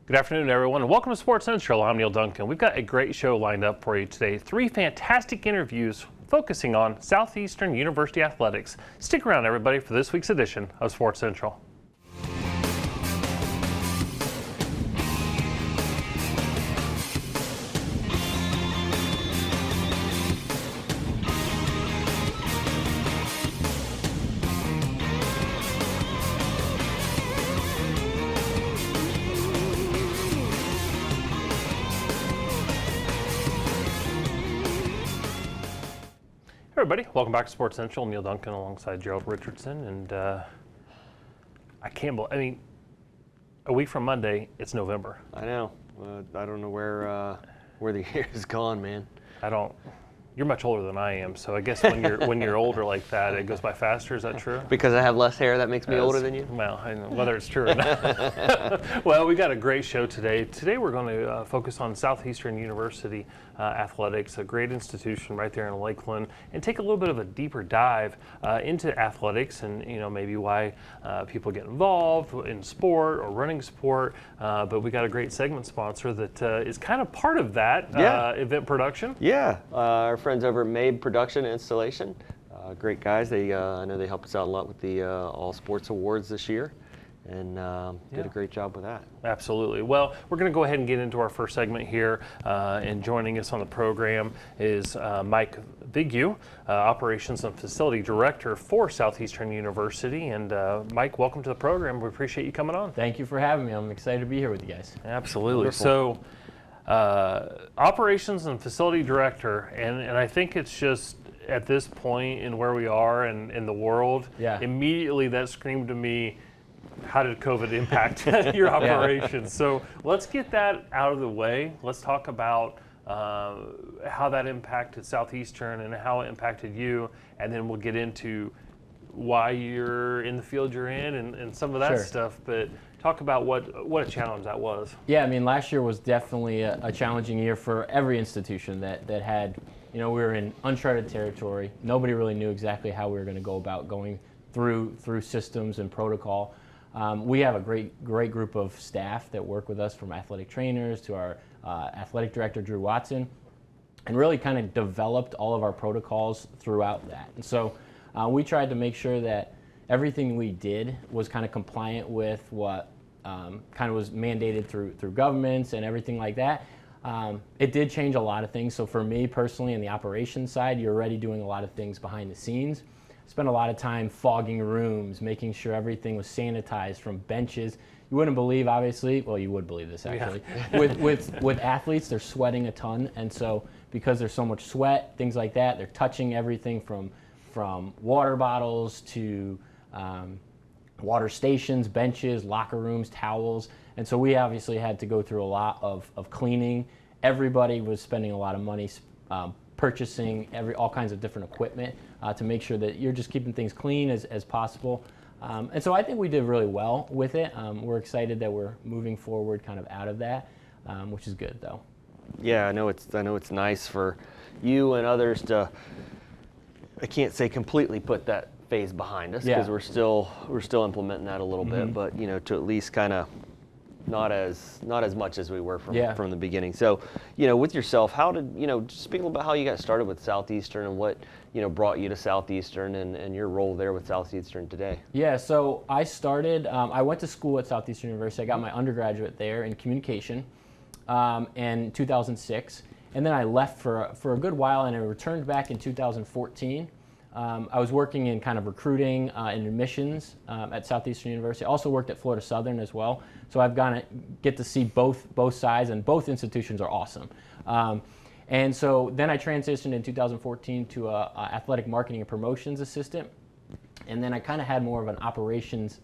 Good afternoon, everyone, and welcome to Sports Central. I'm Neal Duncan. We've got a great show lined up for you today. 3 fantastic interviews focusing on Southeastern University athletics. Stick around, everybody, for this week's edition of Sports Central. Hey everybody, welcome back to Sports Central. Neal Duncan alongside Gerald Richardson, and I can't believe, a week from Monday, it's November. I know. I don't know where the year's gone, man. You're much older than I am, so I guess when you're older like that, it goes by faster. Is that true? Because I have less hair, that makes me older than you? Well, I know whether it's true or not. Well, we got a great show today. Today we're going to focus on Southeastern University athletics, a great institution right there in Lakeland, and take a little bit of a deeper dive into athletics and maybe why people get involved in sport or running sport. But we got a great segment sponsor that is kind of part of that event production. Yeah, our friends over at MABE Production and Installation. Great guys. I know they helped us out a lot with the All Sports Awards this year, and did a great job with that. Absolutely. Well, we're going to go ahead and get into our first segment here, and joining us on the program is Mike Vigue, Operations and Facility Director for Southeastern University. And Mike, welcome to the program. We appreciate you coming on. Thank you for having me. I'm excited to be here with you guys. Absolutely. Wonderful. So, Operations and Facility Director, and I think it's just at this point in where we are and in the world, immediately that screamed to me, how did COVID impact your operations? So let's get that out of the way. Let's talk about how that impacted Southeastern and how it impacted you, and then we'll get into why you're in the field you're in and some of that stuff. But talk about what a challenge that was. Yeah, last year was definitely a challenging year for every institution that had, we were in uncharted territory. Nobody really knew exactly how we were going to go about going through systems and protocol. We have a great group of staff that work with us, from athletic trainers to our athletic director, Drew Watson, and really kind of developed all of our protocols throughout that. And so we tried to make sure that everything we did was kind of compliant with what kind of was mandated through governments and everything like that. It did change a lot of things. So for me personally, in the operations side, you're already doing a lot of things behind the scenes. Spent a lot of time fogging rooms, making sure everything was sanitized from benches. You wouldn't believe, obviously, well, you would believe this actually. With athletes, they're sweating a ton, and so because there's so much sweat, things like that, they're touching everything from water bottles to water stations, benches, locker rooms, towels. And so we obviously had to go through a lot of cleaning. Everybody was spending a lot of money purchasing all kinds of different equipment to make sure that you're just keeping things clean as possible. And so I think we did really well with it. We're excited that we're moving forward kind of out of that, which is good though. Yeah, I know it's nice for you and others to, I can't say completely put that phase behind us, because we're still implementing that a little bit, but to at least kind of not as much as we were from the beginning. So, with yourself, how did just speak a little about how you got started with Southeastern and what brought you to Southeastern and your role there with Southeastern today? Yeah, so I started. I went to school at Southeastern University. I got my undergraduate there in communication in 2006, and then I left for a good while, and I returned back in 2014. I was working in kind of recruiting and admissions at Southeastern University. I also worked at Florida Southern as well. So I've get to see both sides, and both institutions are awesome. And so then I transitioned in 2014 to a athletic marketing and promotions assistant. And then I kind of had more of an operations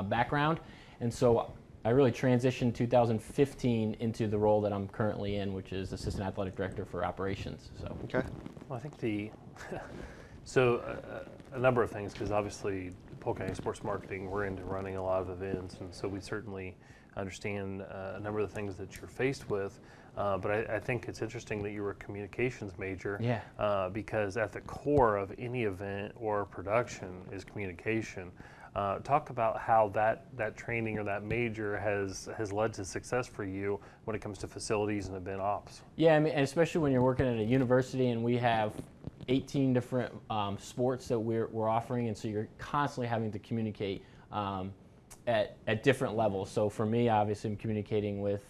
background. And so I really transitioned 2015 into the role that I'm currently in, which is assistant athletic director for operations. So. Okay. Well, I think a number of ththings, because obviously Polk County Sports Marketing, we're into running a lot of events, and so we certainly understand a number of the things that you're faced with. But I think it's interesting that you were a communications major, because at the core of any event or production is communication. Talk about how that training or that major has led to success for you when it comes to facilities and event ops. Yeah, I mean, and especially when you're working at a university and we have 18 different sports that we're offering, and so you're constantly having to communicate at different levels. So for me, obviously, I'm communicating with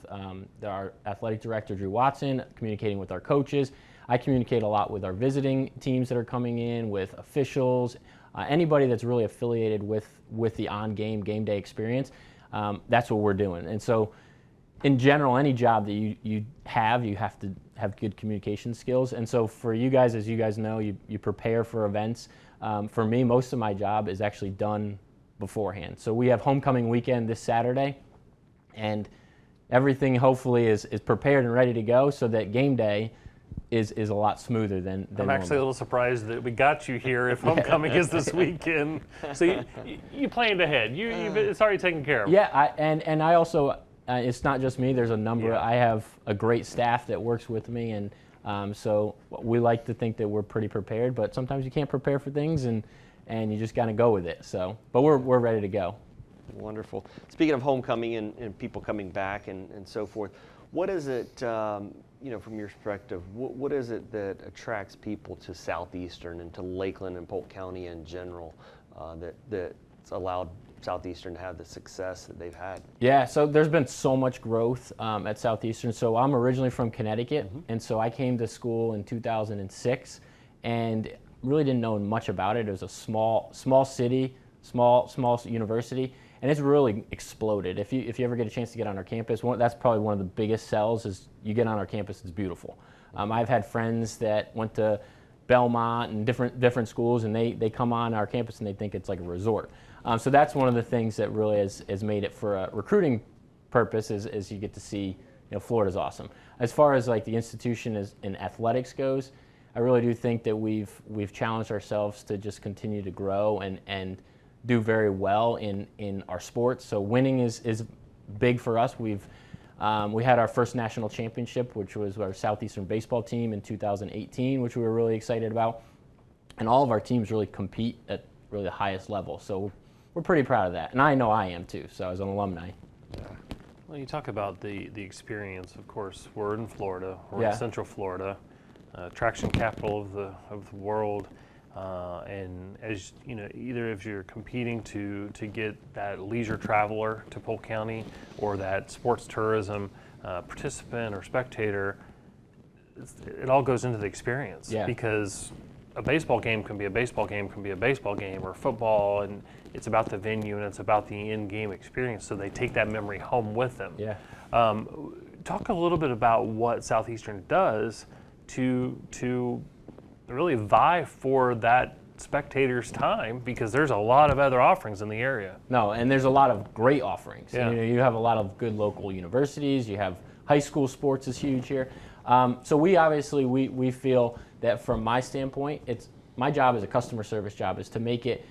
our athletic director, Drew Watson, communicating with our coaches. I communicate a lot with our visiting teams that are coming in, with officials, anybody that's really affiliated with the on-game, game day experience. That's what we're doing. And so in general, any job that you have to have good communication skills. And so for you guys, as you guys know, you prepare for events. For me, most of my job is actually done beforehand. So we have homecoming weekend this Saturday, and everything hopefully is prepared and ready to go so that game day is a lot smoother than I'm actually a little surprised that we got you here if homecoming is this weekend. So you planned ahead. It's already taken care of. Yeah, and I also, it's not just me. There's a number. I have a great staff that works with me, and so we like to think that we're pretty prepared, but sometimes you can't prepare for things, and you just got to go with it. So, but we're ready to go. Wonderful. Speaking of homecoming and people coming back and so forth, what is it, from your perspective, what is it that attracts people to Southeastern and to Lakeland and Polk County in general that's allowed Southeastern to have the success that they've had? Yeah, so there's been so much growth at Southeastern. So I'm originally from Connecticut, and so I came to school in 2006, and really didn't know much about it. It was a small city, small university, and it's really exploded. If you ever get a chance to get on our campus, that's probably one of the biggest sells is you get on our campus, it's beautiful. I've had friends that went to Belmont and different schools, and they come on our campus and they think it's like a resort. So that's one of the things that really has made it for a recruiting purpose is you get to see, Florida's awesome. As far as like the institution in athletics goes, I really do think that we've challenged ourselves to just continue to grow and do very well in our sports. So winning is big for us. We had our first national championship, which was our Southeastern baseball team in 2018, which we were really excited about. And all of our teams really compete at really the highest level. So we're pretty proud of that. And I know I am too, so as an alumni. Yeah. Well, you talk about the experience, of course. We're in Florida. We're in Central Florida. Traction capital of the world, and as you know, either if you're competing to get that leisure traveler to Polk County or that sports tourism participant or spectator, it all goes into the experience. Because a baseball game can be a baseball game, or football, and it's about the venue and it's about the in-game experience. So they take that memory home with them. Talk a little bit about what Southeastern does to really vie for that spectator's time, because there's a lot of other offerings in the area. No, and there's a lot of great offerings. You have a lot of good local universities. You have high school sports is huge here. So we obviously we feel that from my standpoint, my job as a customer service job is to make it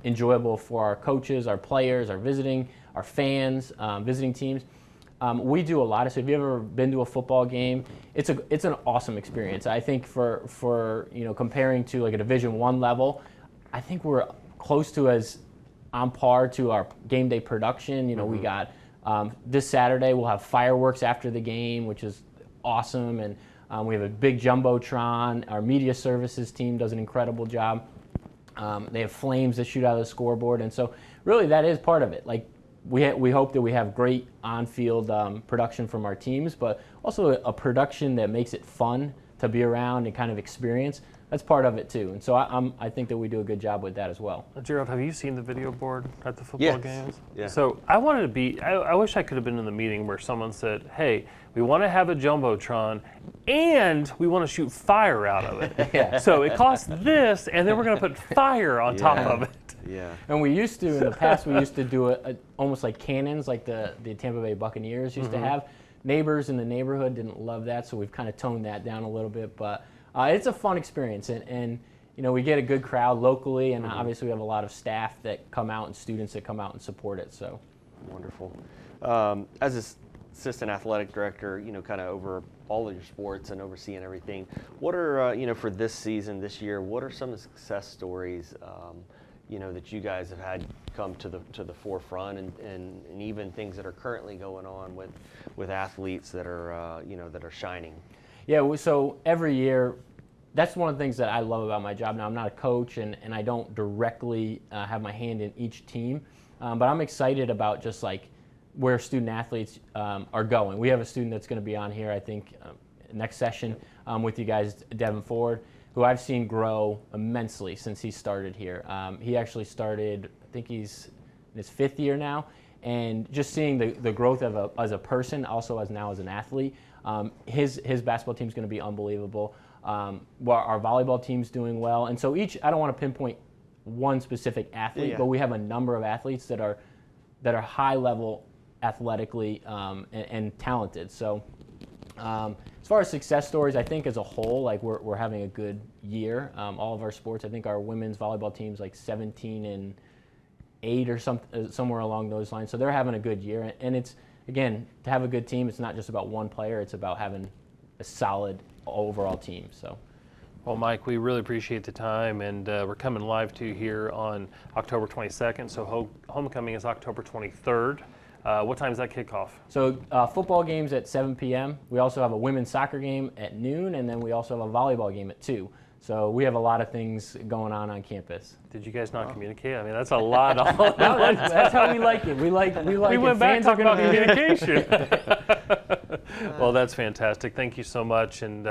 enjoyable for our coaches, our players, our fans, visiting teams. We do a lot. So if you've ever been to a football game, it's an awesome experience. I think for comparing to like a Division I level, I think we're close to as on par to our game day production. We got this Saturday we'll have fireworks after the game, which is awesome, and we have a big jumbotron. Our media services team does an incredible job. They have flames that shoot out of the scoreboard, and so really that is part of it. Like we hope that we have great on-field production from our teams, but also a production that makes it fun to be around and kind of experience. That's part of it too, and so I think that we do a good job with that as well. Gerald, have you seen the video board at the football games? Yeah. So I wanted to be. I wish I could have been in the meeting where someone said, "Hey, we want to have a jumbotron, and we want to shoot fire out of it. So it costs this, and then we're going to put fire on top of it." Yeah. And we used to, in the past, we used to do almost like cannons, like the Tampa Bay Buccaneers used to have. Neighbors in the neighborhood didn't love that, so we've kind of toned that down a little bit. But it's a fun experience, and we get a good crowd locally, and obviously we have a lot of staff that come out and students that come out and support it. So Wonderful. As assistant athletic director, kind of over all of your sports and overseeing everything, what are, for this season, this year, what are some of the success stories, that you guys have had come to the forefront, and even things that are currently going on with athletes that are, that are shining? Yeah, so every year, that's one of the things that I love about my job. Now, I'm not a coach, and I don't directly have my hand in each team, but I'm excited about just like where student athletes are going. We have a student that's going to be on here, I think, next session with you guys, Devon Ford, who I've seen grow immensely since he started here. He actually started, I think he's in his 5th year now, and just seeing the growth of as a person, also as now as an athlete, his basketball team's going to be unbelievable. Our volleyball team's doing well, and so I don't want to pinpoint one specific athlete, but we have a number of athletes that are high level athletically and talented. So as far as success stories, I think as a whole, like we're having a good year. All of our sports, I think our women's volleyball team's like 17-8 or somewhere along those lines. So they're having a good year, and it's, again, to have a good team, it's not just about one player, it's about having a solid overall team. So. Well, Mike, we really appreciate the time, and we're coming live to you here on October 22nd, so homecoming is October 23rd. What time is that kickoff? So football game's at 7 p.m. We also have a women's soccer game at noon, and then we also have a volleyball game at 2. So we have a lot of things going on campus. Did you guys not communicate? I mean, that's a lot. That's how we like it. We went back talking about communication. Well, that's fantastic. Thank you so much, and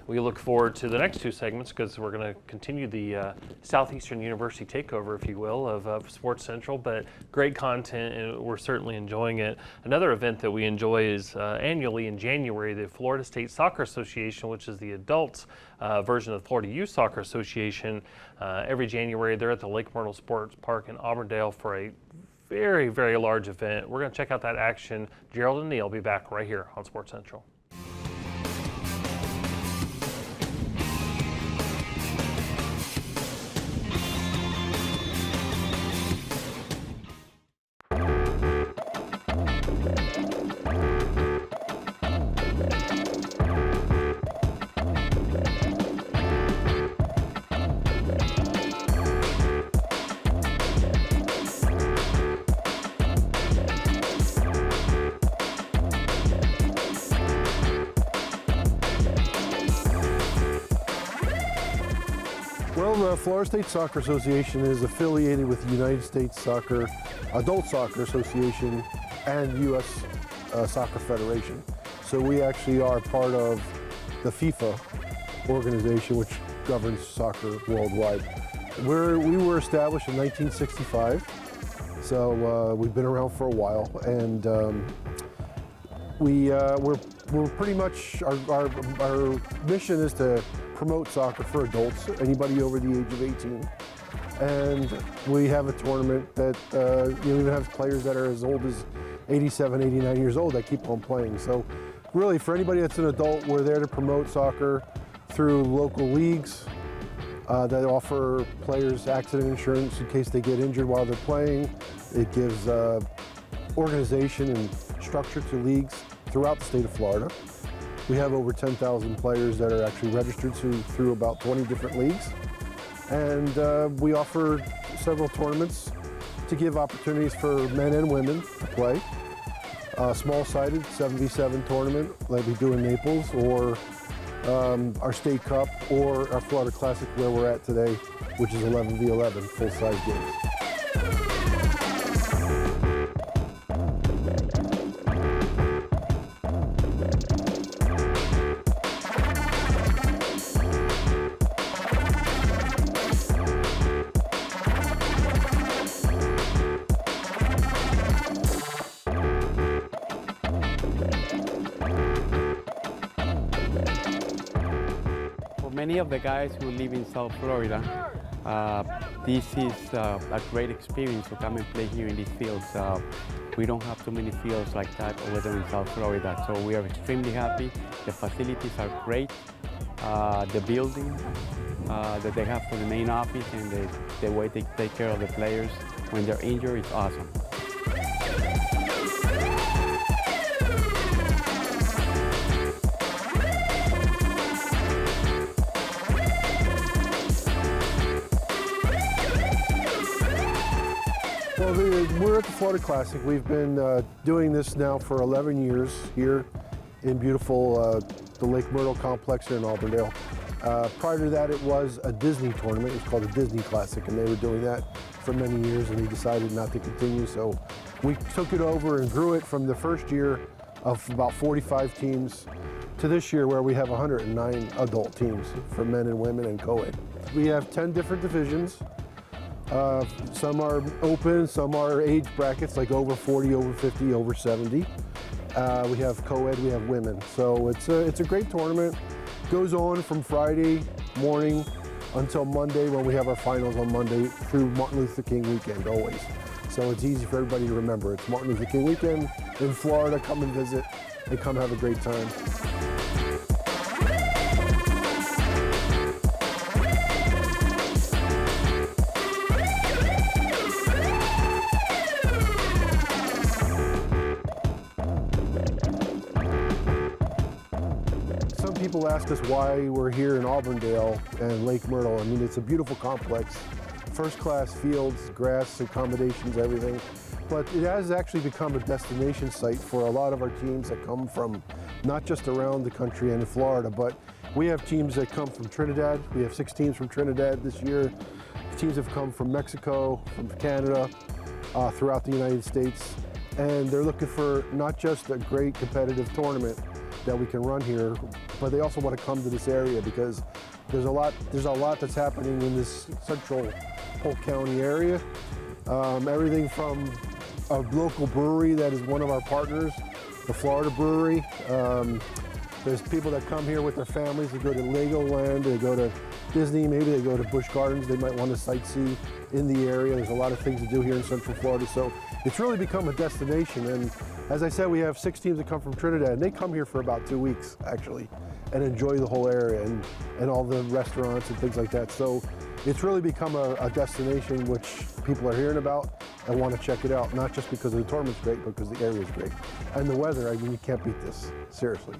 we look forward to the next 2 segments because we're going to continue the Southeastern University takeover, if you will, of Sports Central. But great content, and we're certainly enjoying it. Another event that we enjoy is annually in January, the Florida State Soccer Association, which is the adults version of the Florida Youth Soccer Association. Every January, they're at the Lake Myrtle Sports Park in Auburndale for a very, very large event. We're going to check out that action. Gerald and Neal will be back right here on Sports Central. Well, the Florida State Soccer Association is affiliated with the United States Adult Soccer Association and U.S. Soccer Federation. So we actually are part of the FIFA organization, which governs soccer worldwide. We were established in 1965, so we've been around for a while, and we're pretty much, our mission is to promote soccer for adults, anybody over the age of 18. And we have a tournament that you even have players that are as old as 87, 89 years old that keep on playing. So really, for anybody that's an adult, we're there to promote soccer through local leagues that offer players accident insurance in case they get injured while they're playing. It gives organization and structure to leagues throughout the state of Florida. We have over 10,000 players that are actually registered through about 20 different leagues. And we offer several tournaments to give opportunities for men and women to play. Small-sided 7v7 tournament like we do in Naples, or our State Cup, or our Florida Classic where we're at today, which is 11v11 full-size games. Many of the guys who live in South Florida, this is a great experience to come and play here in these fields. We don't have too many fields like that over there in South Florida, so we are extremely happy. The facilities are great. The building that they have for the main office and the way they take care of the players when they're injured is awesome. Well, we're at the Florida Classic. We've been doing this now for 11 years here in beautiful the Lake Myrtle complex here in Auburndale. Prior to that, it was a Disney tournament. It was called the Disney Classic, and they were doing that for many years, and they decided not to continue. So we took it over and grew it from the first year of about 45 teams to this year where we have 109 adult teams for men and women and co-ed. We have 10 different divisions. Some are open, some are age brackets like over 40, over 50, over 70. We have co-ed, we have women. So it's a great tournament. Goes on from Friday morning until Monday when we have our finals on Monday through Martin Luther King weekend always. So it's easy for everybody to remember. It's Martin Luther King weekend in Florida. Come and visit and come have a great time. People ask us why we're here in Auburndale and Lake Myrtle. I mean, it's a beautiful complex, first-class fields, grass, accommodations, everything. But it has actually become a destination site for a lot of our teams that come from not just around the country and in Florida, but we have teams that come from Trinidad. We have 6 teams from Trinidad this year. Teams have come from Mexico, from Canada, throughout the United States. And they're looking for not just a great competitive tournament that we can run here, but they also want to come to this area because there's a lot that's happening in this central Polk County area. Everything from a local brewery that is one of our partners, the Florida Brewery. There's people that come here with their families. They go to Legoland, they go to Disney, maybe they go to Busch Gardens. They might want to sightsee in the area. There's a lot of things to do here in Central Florida. So it's really become a destination. And as I said, we have 6 teams that come from Trinidad, and they come here for about 2 weeks, actually, and enjoy the whole area and all the restaurants and things like that. So it's really become a destination which people are hearing about and want to check it out, not just because the tournament's great, but because the area is great. And the weather, I mean, you can't beat this, seriously.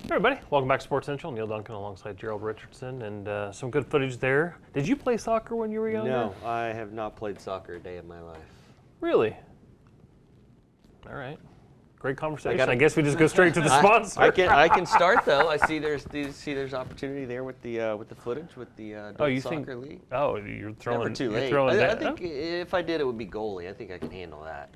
Hey everybody, welcome back to Sports Central. Neal Duncan alongside Gerald, Richardson, and some good footage there. Did you play soccer when you were younger? No, I have not played soccer a day of my life. Really? All right. Great conversation. I guess we just go straight to the sponsor. I can start though. I see there's opportunity there with the footage with the soccer league. Oh, you're throwing. Never too late. I think if I did, it would be goalie. I think I can handle that.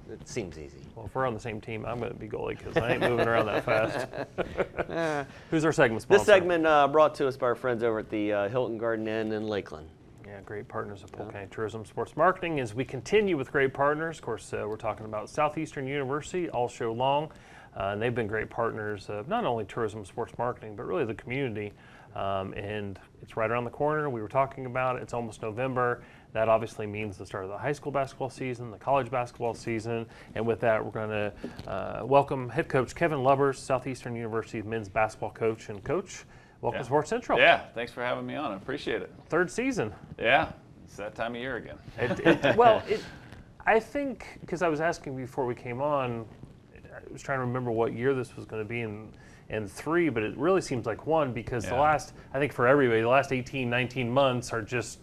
It seems easy. Well, if we're on the same team, I'm going to be goalie because I ain't moving around that fast. Who's our segment sponsor? This segment brought to us by our friends over at the Hilton Garden Inn in Lakeland. Yeah, great partners of Polk County Tourism Sports Marketing. As we continue with great partners, of course, we're talking about Southeastern University all show long. And they've been great partners of not only tourism sports marketing, but really the community. And it's right around the corner. We were talking about it. It's almost November. That obviously means the start of the high school basketball season, the college basketball season. And with that, we're going to welcome head coach Kevin Lubbers, Southeastern University men's basketball coach. And coach, welcome to Sports Central. Yeah, thanks for having me on. I appreciate it. 3rd season. Yeah, it's that time of year again. I think, because I was asking before we came on, I was trying to remember what year this was going to be in 3, but it really seems like 1 because the last, I think for everybody, the last 18, 19 months are just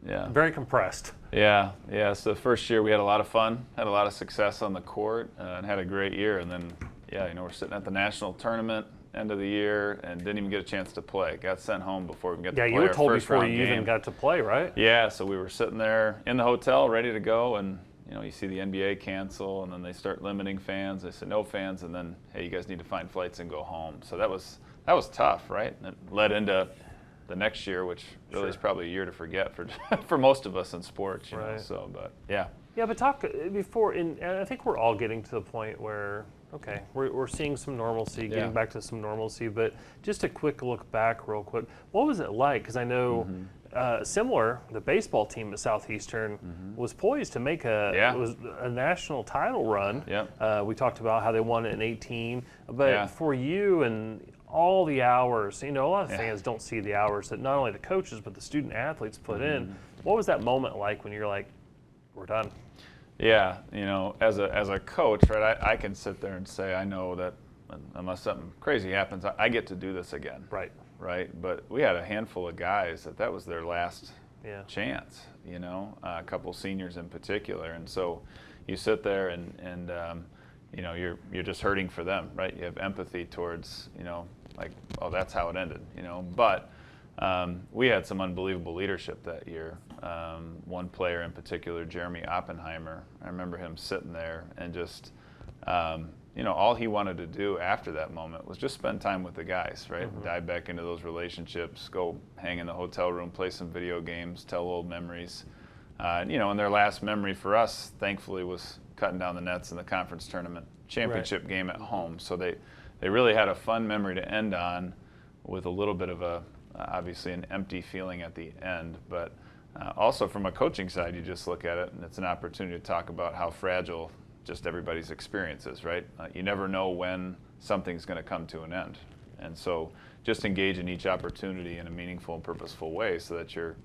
very compressed. Yeah. So the first year we had a lot of fun, had a lot of success on the court, and had a great year. And then, we're sitting at the national tournament end of the year and didn't even get a chance to play. Got sent home before we could get to play. Yeah, you were told before you game. even got to play, right? Yeah, so we were sitting there in the hotel ready to go, and you see the NBA cancel, and then they start limiting fans. They said no fans, and then, hey, you guys need to find flights and go home. So that was tough, right? And it led into the next year, which really is Sure. probably a year to forget for for most of us in sports, you know. Right. So, but yeah. Yeah, but talk before, and I think we're all getting to the point where, okay, we're seeing some normalcy, getting back to some normalcy, but just a quick look back real quick. What was it like? Because I know similar, the baseball team at Southeastern was poised to make it was a national title run. Yep. We talked about how they won it in 18, but for you and all the hours, you know, a lot of fans don't see the hours that not only the coaches but the student athletes put in. What was that moment like when you're like, we're done? Yeah, you know, as a coach, right, I can sit there and say, I know that unless something crazy happens, I get to do this again. Right. But we had a handful of guys that was their last chance, you know, a couple seniors in particular. And so you sit there and you know, you're just hurting for them, right? You have empathy towards, you know, like, oh, that's how it ended, you know. But we had some unbelievable leadership that year. One player in particular, Jeremy Oppenheimer, I remember him sitting there and just, you know, all he wanted to do after that moment was just spend time with the guys, right? Dive back into those relationships, go hang in the hotel room, play some video games, tell old memories. You know, and their last memory for us, thankfully, was cutting down the nets in the conference tournament championship game at home. So they really had a fun memory to end on with a little bit of a, obviously an empty feeling at the end. But also from a coaching side, you just look at it and it's an opportunity to talk about how fragile just everybody's experience is, right? You never know when something's going to come to an end. And so just engage in each opportunity in a meaningful and purposeful way so that you're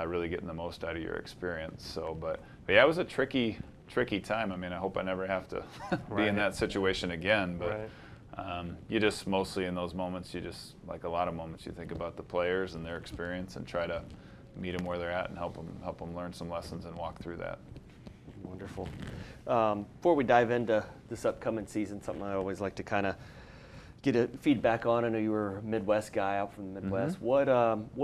really getting the most out of your experience. So, but yeah, it was a tricky time. I mean, I hope I never have to be in that situation again. But you just mostly in those moments, you just, like a lot of moments, you think about the players and their experience and try to meet them where they're at and help them learn some lessons and walk through that. Wonderful. Before we dive into this upcoming season, something I always like to kind of get a feedback on. I know you were a Midwest guy out from the Midwest. What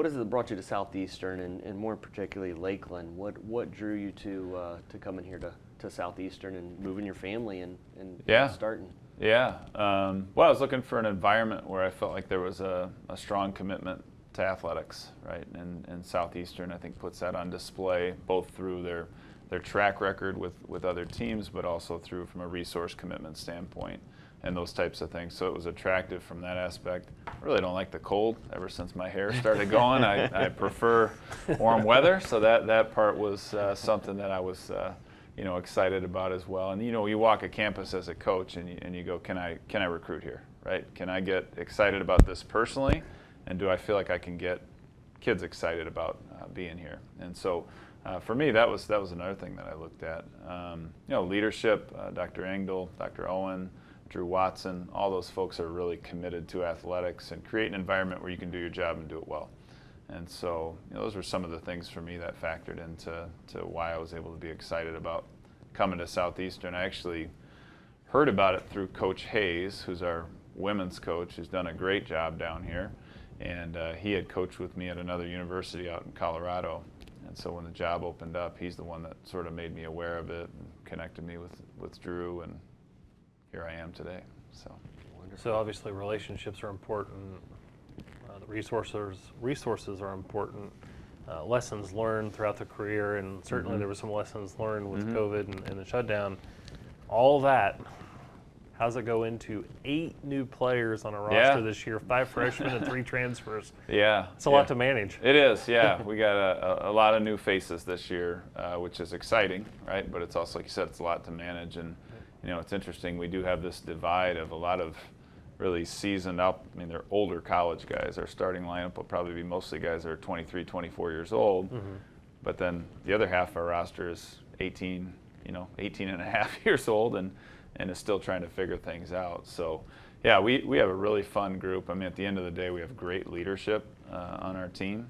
is it that brought you to Southeastern and more particularly Lakeland? What drew you to coming here to Southeastern and moving your family and starting? Yeah. Well, I was looking for an environment where I felt like there was a strong commitment to athletics, right? And Southeastern, I think, puts that on display both through their track record with other teams, but also through from a resource commitment standpoint and those types of things. So it was attractive from that aspect. I really don't like the cold. Ever since my hair started going, I prefer warm weather. So that part was something that I was excited about as well. And you walk a campus as a coach and you go, can I recruit here, right? Can I get excited about this personally? And do I feel like I can get kids excited about being here? And so for me, that was another thing that I looked at. Leadership, Dr. Engdahl, Dr. Owen, Drew Watson, all those folks are really committed to athletics and create an environment where you can do your job and do it well. And so those were some of the things for me that factored into why I was able to be excited about coming to Southeastern. I actually heard about it through Coach Hayes, who's our women's coach, who's done a great job down here. And he had coached with me at another university out in Colorado. And so when the job opened up, he's the one that sort of made me aware of it and connected me with Drew, and here I am today. So obviously relationships are important. The resources are important. Lessons learned throughout the career, and certainly there were some lessons learned with COVID and the shutdown. All that. How's it go into 8 new players on a roster this year, 5 freshmen and 3 transfers? Yeah. It's a lot to manage. It is, yeah. We got a lot of new faces this year, which is exciting, right? But it's also, like you said, it's a lot to manage. And, it's interesting. We do have this divide of a lot of really seasoned up. I mean, they're older college guys. Our starting lineup will probably be mostly guys that are 23, 24 years old. But then the other half of our roster is 18 and a half years old and is still trying to figure things out. So, yeah, we have a really fun group. I mean, at the end of the day, we have great leadership on our team.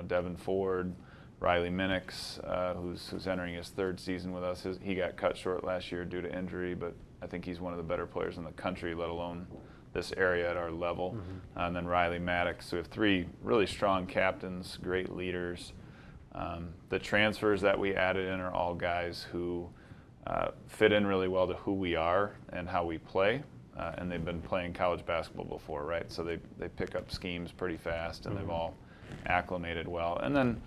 Devon Ford, Riley Minix, who's entering his 3rd season with us. He got cut short last year due to injury, but I think he's one of the better players in the country, let alone this area at our level. And then Riley Maddox. So we have 3 really strong captains, great leaders. The transfers that we added in are all guys who fit in really well to who we are and how we play. and they've been playing college basketball before, right? So they pick up schemes pretty fast, and they've all acclimated well. And then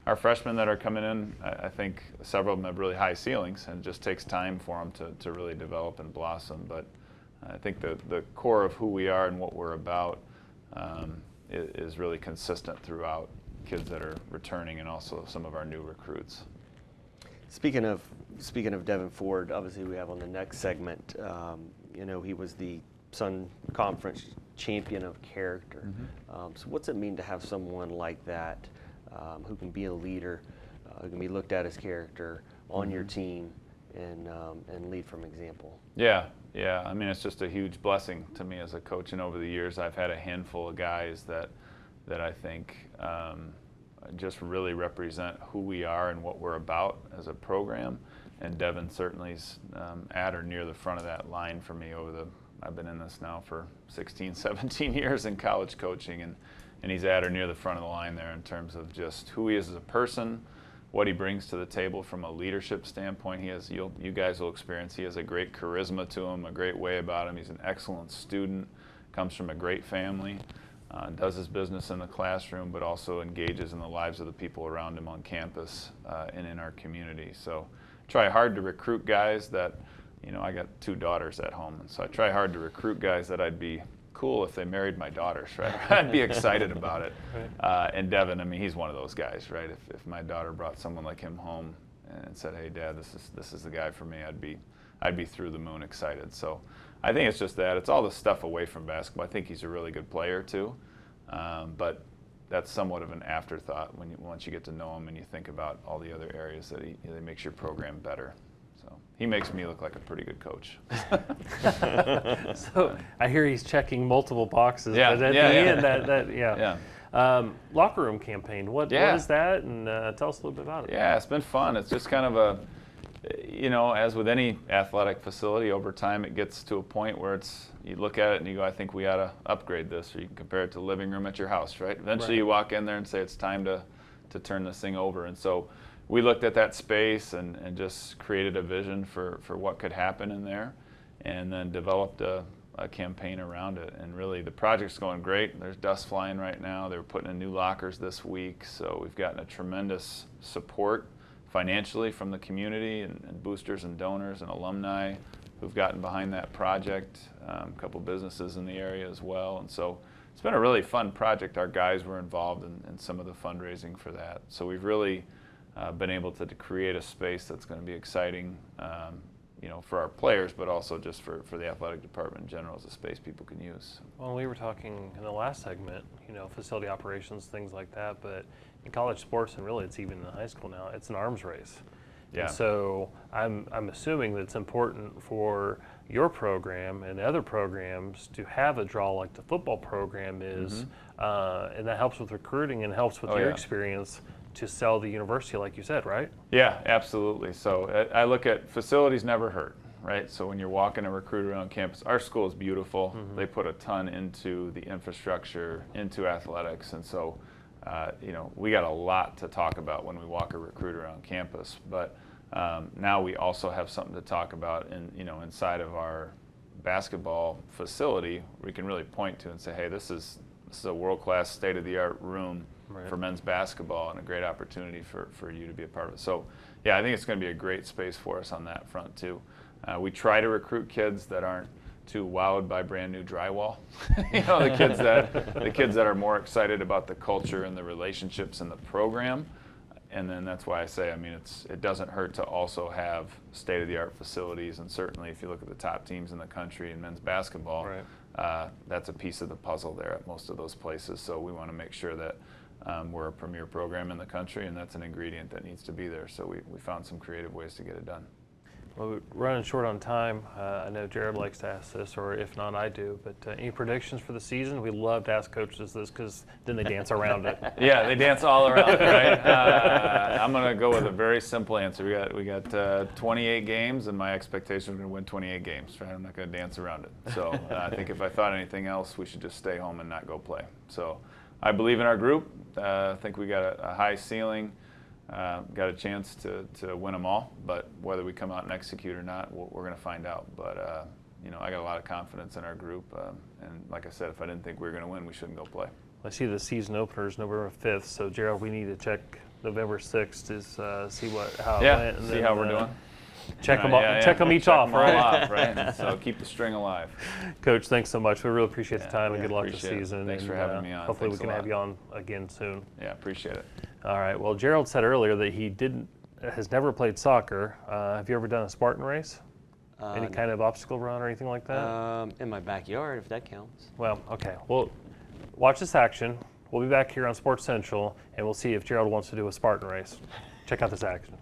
our freshmen that are coming in, I think several of them have really high ceilings, and it just takes time for them to really develop and blossom. But I think the core of who we are and what we're about is really consistent throughout kids that are returning and also some of our new recruits. Speaking of Devon Ford, obviously we have on the next segment, he was the Sun Conference champion of character. So what's it mean to have someone like that who can be a leader, who can be looked at as character on your team and lead from example? Yeah. I mean, it's just a huge blessing to me as a coach, and over the years I've had a handful of guys that I think just really represent who we are and what we're about as a program. And Devon certainly's at or near the front of that line for me I've been in this now for 16, 17 years in college coaching, and he's at or near the front of the line there in terms of just who he is as a person, what he brings to the table from a leadership standpoint. You guys will experience, he has a great charisma to him, a great way about him. He's an excellent student, comes from a great family, does his business in the classroom, but also engages in the lives of the people around him on campus and in our community. So try hard to recruit guys that, I got 2 daughters at home, and so I try hard to recruit guys that I'd be cool if they married my daughters, right? I'd be excited about it. Right. And Devon, I mean, he's one of those guys, right? If my daughter brought someone like him home and said, "Hey, Dad, this is the guy for me," I'd be through the moon excited. So I think it's just that. It's all the stuff away from basketball. I think he's a really good player too, but that's somewhat of an afterthought once you get to know him and you think about all the other areas that he makes your program better. He makes me look like a pretty good coach. So I hear he's checking multiple boxes. Yeah, but at the end, locker room campaign. What is that? And tell us a little bit about it. Yeah, it's been fun. It's just kind of as with any athletic facility, over time it gets to a point where you look at it and you go, I think we ought to upgrade this, or you can compare it to the living room at your house, right? Eventually you walk in there and say it's time to turn this thing over. And so we looked at that space and just created a vision for what could happen in there, and then developed a campaign around it. And really the project's going great. There's dust flying right now. They were putting in new lockers this week, so we've gotten a tremendous support financially from the community and boosters and donors and alumni who've gotten behind that project, a couple businesses in the area as well. And so it's been a really fun project. Our guys were involved in some of the fundraising for that. So we've really been able to create a space that's going to be exciting, for our players, but also just for the athletic department in general as a space people can use. Well, we were talking in the last segment, facility operations, things like that, but in college sports, and really it's even in high school now, it's an arms race. Yeah. And so I'm assuming that it's important for your program and other programs to have a draw like the football program is, and that helps with recruiting and helps with your experience to sell the university, like you said, right? Yeah, absolutely. So I look at facilities never hurt, right? So when you're walking a recruit around campus, our school is beautiful. They put a ton into the infrastructure, into athletics, and so we got a lot to talk about when we walk a recruit around campus. But now we also have something to talk about inside of our basketball facility. We can really point to and say, hey, this is a world-class, state-of-the-art room for men's basketball, and a great opportunity for you to be a part of it. So, I think it's going to be a great space for us on that front too. We try to recruit kids that aren't too wowed by brand new drywall. The kids that are more excited about the culture and the relationships in the program. And then that's why I say, it doesn't hurt to also have state-of-the-art facilities, and certainly if you look at the top teams in the country in men's basketball, that's a piece of the puzzle there at most of those places. So we want to make sure that we're a premier program in the country, and that's an ingredient that needs to be there. So we found some creative ways to get it done. Well, we're running short on time. I know Gerald likes to ask this, or if not, I do. But any predictions for the season? We love to ask coaches this because then they dance around it. Yeah, they dance all around it, right? I'm going to go with a very simple answer. We got 28 games, and my expectation is we're going to win 28 games. Right? I'm not going to dance around it. So I think if I thought anything else, we should just stay home and not go play. So I believe in our group. I think we got a high ceiling. Got a chance to win them all, but whether we come out and execute or not, we're going to find out. But I got a lot of confidence in our group. And like I said, if I didn't think we were going to win, we shouldn't go play. I see the season opener is November 5th. So Gerald, we need to check November 6th to see how it went. And see how we're doing. Check them each off, all right? off, right? So keep the string alive. Coach, thanks so much. We really appreciate the time and good luck this appreciate it. season. Thanks for having me on. Hopefully Thanks we a can have lot. you on again soon. Yeah, appreciate it. All right. Well, Gerald said earlier that he has never played soccer. Have you ever done a Spartan race? Any kind of obstacle run or anything like that? In my backyard, if that counts. Well, okay. Well, watch this action. We'll be back here on Sports Central, and we'll see if Gerald wants to do a Spartan race. Check out this action.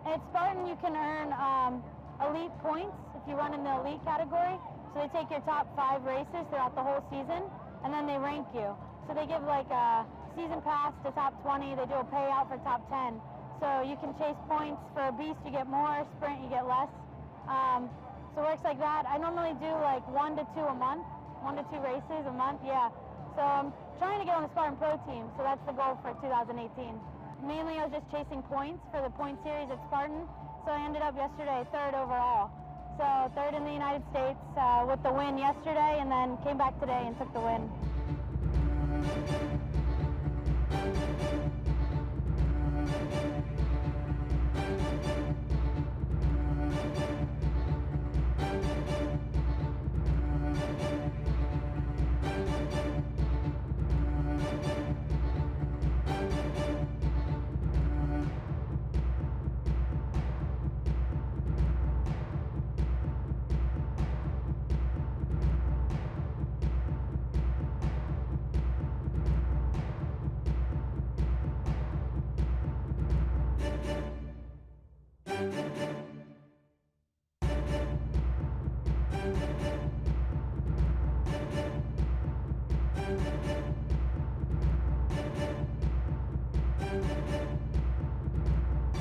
At Spartan, you can earn elite points if you run in the elite category. So they take your top 5 races throughout the whole season, and then they rank you. So they give like a season pass to top 20. They do a payout for top 10. So you can chase points. For a beast, you get more. Sprint, you get less. So it works like that. I normally do like 1 to 2 a month, 1 to 2 races a month, yeah. So I'm trying to get on the Spartan Pro team, so that's the goal for 2018. Mainly I was just chasing points for the point series at Spartan, so I ended up yesterday 3rd overall. So 3rd in the United States with the win yesterday, and then came back today and took the win.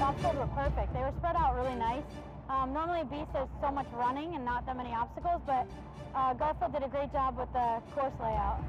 Obstacles were perfect. They were spread out really nice. Normally a beast there's so much running and not that many obstacles, but Garfield did a great job with the course layout.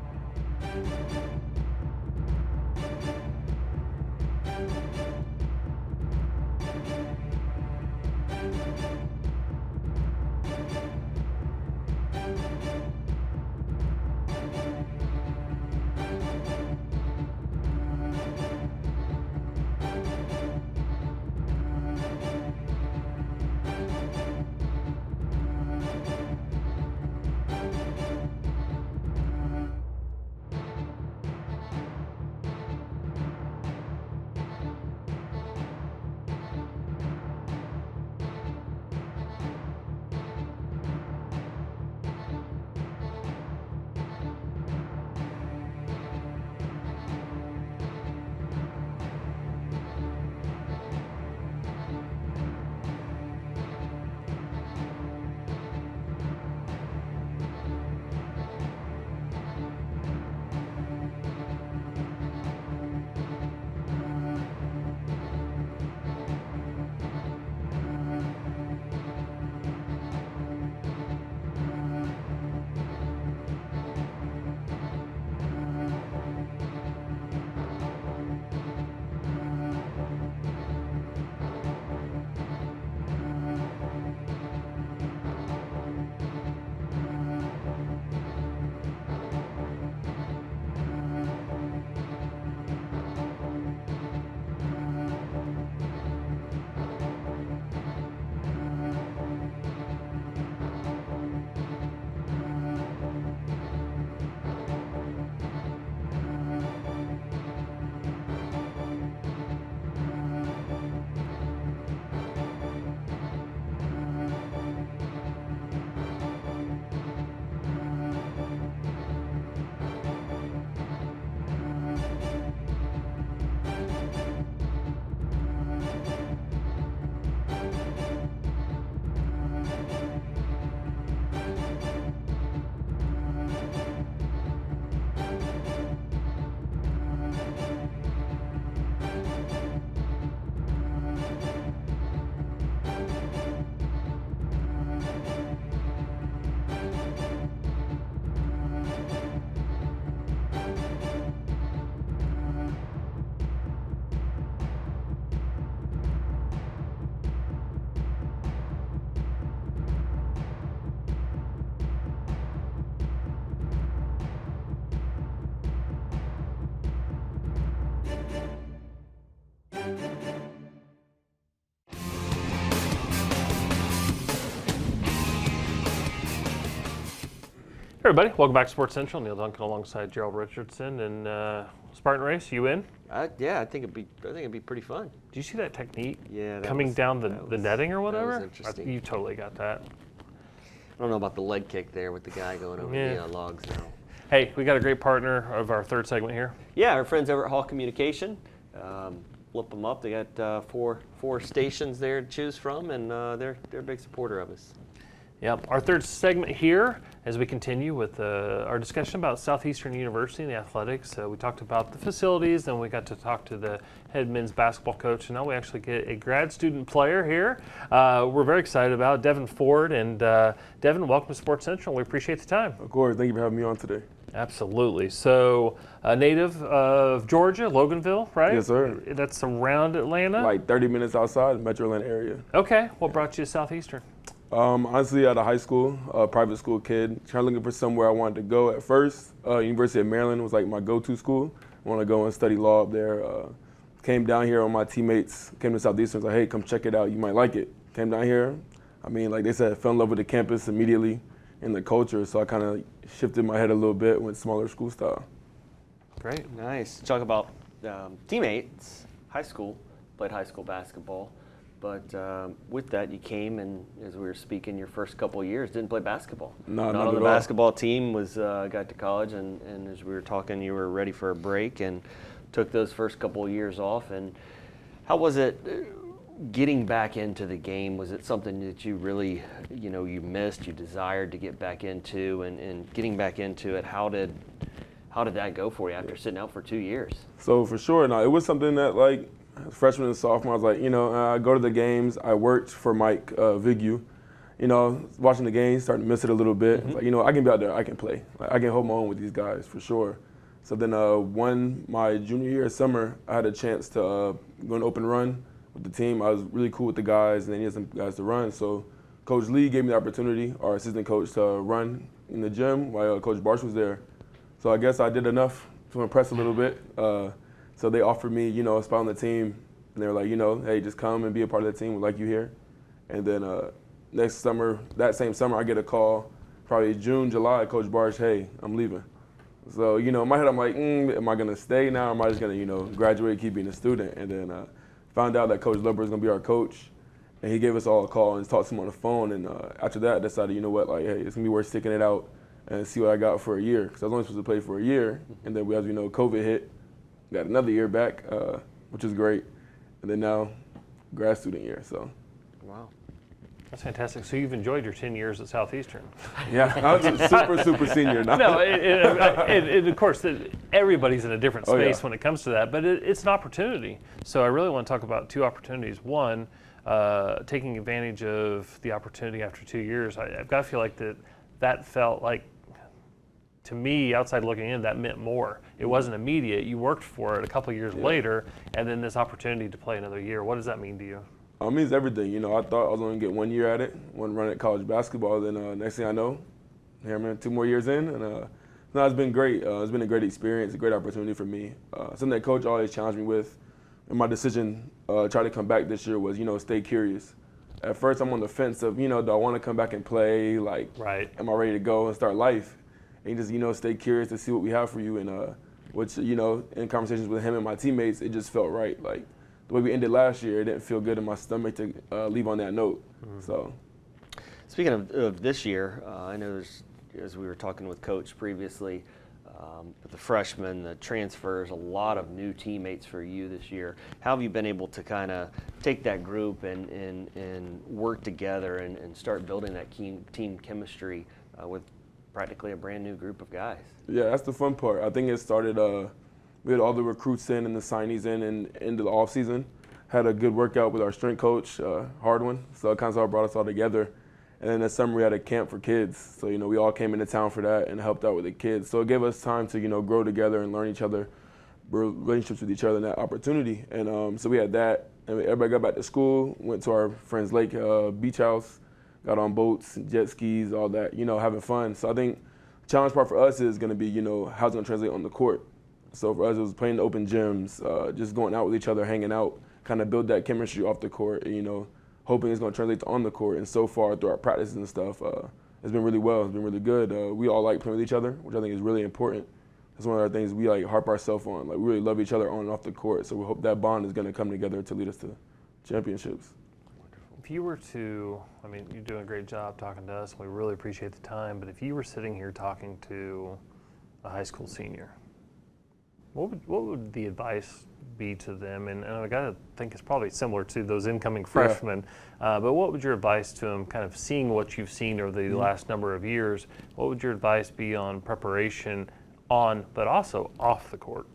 Everybody, welcome back to Sports Central. Neal Duncan alongside Gerald Richardson and Spartan race. You in? Yeah, I think it'd be pretty fun. Do you see that technique? Yeah, coming down the netting or whatever? That was interesting. You totally got that. I don't know about the leg kick there with the guy going over the logs now. Hey, we got a great partner of our third segment here. Yeah, our friends over at Hall Communication. Flip them up. They got four stations there to choose from, and they're a big supporter of us. Yep. Our third segment here, as we continue with our discussion about Southeastern University and the athletics. We talked about the facilities, then we got to talk to the head men's basketball coach, and now we actually get a grad student player here. We're very excited about Devon Ford. And Devon, welcome to Sports Central. We appreciate the time. Of course. Thank you for having me on today. Absolutely. So, a native of Georgia, Loganville, right? Yes, sir. That's around Atlanta? Like 30 minutes outside the Metro Atlanta area. Okay. What brought you to Southeastern? Honestly, out of high school, private school kid, trying to looking for somewhere I wanted to go at first. University of Maryland was like my go-to school. I want to go and study law up there. Came down here on my teammates, came to Southeastern, was like, hey, come check it out. You might like it. Came down here. I mean, like they said, I fell in love with the campus immediately and the culture. So I kind of shifted my head a little bit, went smaller school style. Great. Nice. Talk about teammates, high school, played high school basketball. But with that, you came and, as we were speaking, your first couple of years didn't play basketball. No, not on the basketball team. Got to college, and as we were talking, you were ready for a break and took those first couple of years off. And how was it getting back into the game? Was it something that you really, you missed, you desired to get back into, and getting back into it? How did that go for you after sitting out for 2 years? So for sure, no, it was something that like freshman and sophomore, I was like, I go to the games. I worked for Mike Vigue. Watching the games, starting to miss it a little bit. Mm-hmm. Like, I can be out there. I can play. Like, I can hold my own with these guys for sure. So then my junior year summer, I had a chance to go an open run with the team. I was really cool with the guys, and then he had some guys to run. So Coach Lee gave me the opportunity, our assistant coach, to run in the gym while Coach Barsh was there. So I guess I did enough to impress a little bit. So they offered me, a spot on the team, and they were like, hey, just come and be a part of the team. We'd like you here. And then next summer, that same summer, I get a call, probably June, July, Coach Barsh, hey, I'm leaving. So, in my head, I'm like, am I going to stay now, or am I just going to, graduate, keep being a student? And then found out that Coach Lubbers was going to be our coach, and he gave us all a call and talked to him on the phone. And after that, I decided, hey, it's going to be worth sticking it out and see what I got for a year. Because I was only supposed to play for a year, and then as we know, COVID hit. Got another year back, which is great. And then now, grad student year, so. Wow. That's fantastic. So you've enjoyed your 10 years at Southeastern. Yeah, I was a super senior now. No, and of course, everybody's in a different space when it comes to that, but it's an opportunity. So I really want to talk about two opportunities. One, taking advantage of the opportunity after 2 years. I've got to feel like that felt like, to me, outside looking in, that meant more. It wasn't immediate. You worked for it a couple of years later, and then this opportunity to play another year. What does that mean to you? It means everything. I thought I was going to get 1 year at it, one run at college basketball. Then next thing I know, here I'm 2 more years in, and it's been great. It's been a great experience, a great opportunity for me. Something that Coach always challenged me with, and my decision try to come back this year was, stay curious. At first, I'm on the fence of, do I want to come back and play? Like, am I ready to go and start life? And just, stay curious to see what we have for you. And which, in conversations with him and my teammates, it just felt right. Like, the way we ended last year, it didn't feel good in my stomach to leave on that note. Mm-hmm. So, speaking of this year, I know as we were talking with Coach previously, with the freshmen, the transfers, a lot of new teammates for you this year. How have you been able to kind of take that group and work together and start building that team chemistry with practically a brand new group of guys? Yeah, that's the fun part. I think it started, we had all the recruits in and the signees in and into the off season. Had a good workout with our strength coach, hard one. So it kind of brought us all together. And then this summer we had a camp for kids. So, we all came into town for that and helped out with the kids. So it gave us time to, grow together and learn each other, build relationships with each other and that opportunity. And so we had that. And everybody got back to school, went to our friend's lake beach house, got on boats, jet skis, all that, having fun. So I think the challenge part for us is going to be, how's it going to translate on the court. So for us, it was playing the open gyms, just going out with each other, hanging out, kind of build that chemistry off the court, hoping it's going to translate to on the court. And so far, through our practices and stuff, it's been really well. It's been really good. We all like playing with each other, which I think is really important. That's one of the things we like harp ourselves on. Like, we really love each other on and off the court. So we hope that bond is going to come together to lead us to championships. If you were to, I mean, you're doing a great job talking to us. We really appreciate the time. But if you were sitting here talking to a high school senior, what would the advice be to them? And I got to think it's probably similar to those incoming freshmen. But what would your advice to them, kind of seeing what you've seen over the last number of years, what would your advice be on preparation on, but also off the court?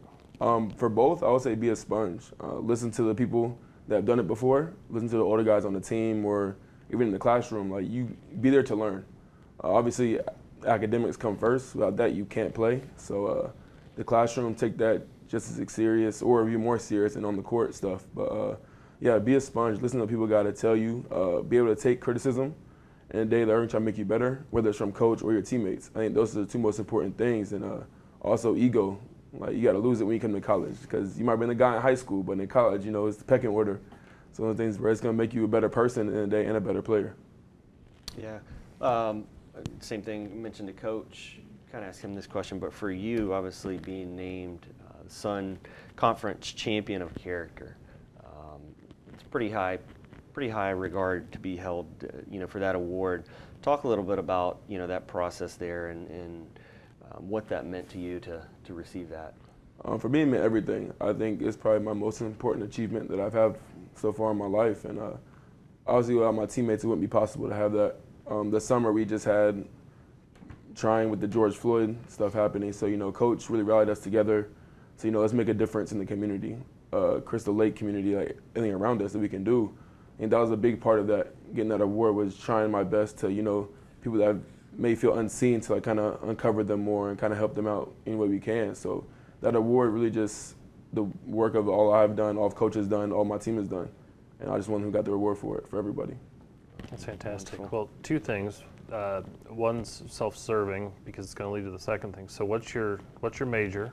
For both, I would say be a sponge. Listen to the people that have done it before. Listen to the older guys on the team or even in the classroom. Like, you be there to learn. Obviously, academics come first. Without that, you can't play. So the classroom, take that just as serious or be more serious and on the court stuff. But yeah, be a sponge. Listen to what people got to tell you. Be able to take criticism and they learn, try to make you better, whether it's from coach or your teammates. I think those are the two most important things. And also ego. Like, you got to lose it when you come to college, because you might have been a guy in high school, but in college, you know, it's the pecking order. So one of the things where it's going to make you a better person in the day and a better player. Yeah. Same thing, you mentioned to Coach, kind of asked him this question, but for you, obviously being named Sun Conference Champion of Character, it's pretty high regard to be held, for that award. Talk a little bit about, that process there and what that meant to you to receive that. For me, it meant everything. I think it's probably my most important achievement that I've had so far in my life. And obviously, without my teammates, it wouldn't be possible to have that. The summer we just had trying with the George Floyd stuff happening. So, Coach really rallied us together. So, let's make a difference in the community, Crystal Lake community, like anything around us that we can do. And that was a big part of that, getting that award, was trying my best to, people that may feel unseen, to like kind of uncover them more and kind of help them out any way we can. So that award really just the work of all I've done, all of Coach has done, all my team has done. And I just one who got the reward for it, for everybody. That's fantastic. Well, two things. One's self-serving, because it's going to lead to the second thing. So what's your major?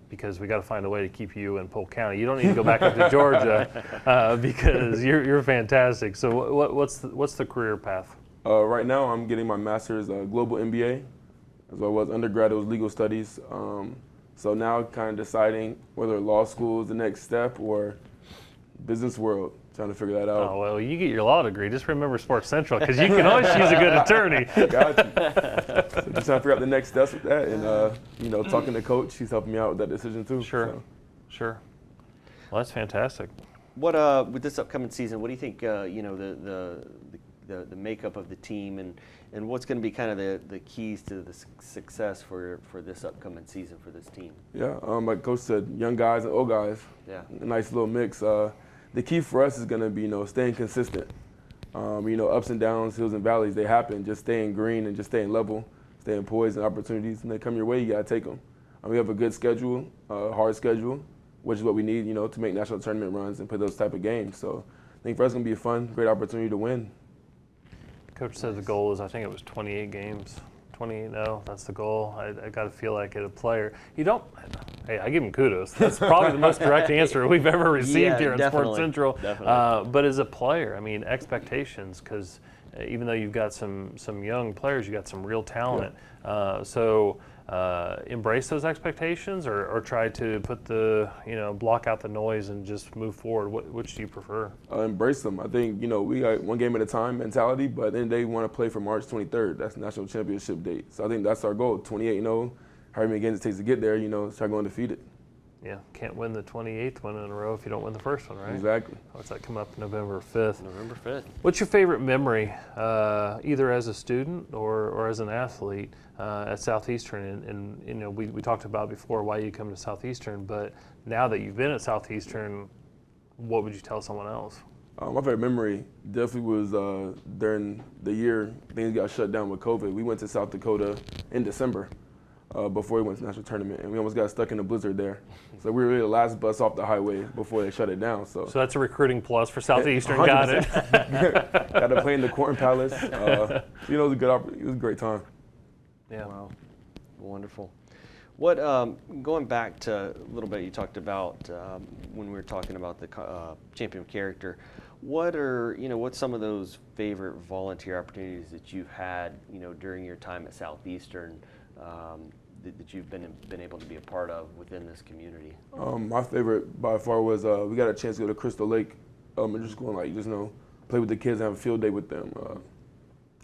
Because we got to find a way to keep you in Polk County. You don't need to go back up to Georgia because you're fantastic. So what's the career path? Right now, I'm getting my master's global MBA. As well as undergrad, it was legal studies. So now kind of deciding whether law school is the next step or business world, trying to figure that out. Oh, well, you get your law degree. Just remember Sports Central, because you can always choose a good attorney. Got you. So just trying to figure out the next steps with that. And, talking to Coach, he's helping me out with that decision too. Sure. Well, that's fantastic. What with this upcoming season, what do you think, the makeup of the team and what's going to be kind of the keys to the success for this upcoming season for this team? Yeah, like Coach said, young guys and old guys. Yeah. A nice little mix. The key for us is going to be, staying consistent. Ups and downs, hills and valleys, they happen. Just staying green and just staying level, staying poised, and opportunities, and they come your way, you got to take them. We have a good schedule, hard schedule, which is what we need, to make national tournament runs and play those type of games. So I think for us it's going to be a fun, great opportunity to win. Coach said the goal is, I think it was 28 games. 28, no, that's the goal. I got to feel like it a player. Hey, I give him kudos. That's probably the most direct answer we've ever received here at Sports Central. But as a player, expectations, because even though you've got some young players, you got some real talent. Yeah. So embrace those expectations, or try to put block out the noise and just move forward. Which do you prefer? Embrace them. I think, we got one game at a time mentality, but then they want to play for March 23rd. That's the national championship date. So I think that's our goal, 28-0. However many games it takes to get there, start going undefeated. Yeah, can't win the 28th one in a row if you don't win the first one, right? Exactly. What's that come up November 5th? November 5th. What's your favorite memory, either as a student or as an athlete at Southeastern? And we talked about before why you come to Southeastern, but now that you've been at Southeastern, what would you tell someone else? My favorite memory definitely was during the year things got shut down with COVID. We went to South Dakota in December. Before we went to the national tournament, and we almost got stuck in a blizzard there. So we were really the last bus off the highway before they shut it down. So that's a recruiting plus for Southeastern. Got it. Got to play in the Corn Palace. It was a good it was a great time. Yeah. Wow. Wonderful. What going back to a little bit, you talked about when we were talking about the champion of character. What's some of those favorite volunteer opportunities that you've had, during your time at Southeastern that you've been able to be a part of within this community? My favorite by far was we got a chance to go to Crystal Lake and just going play with the kids and have a field day with them,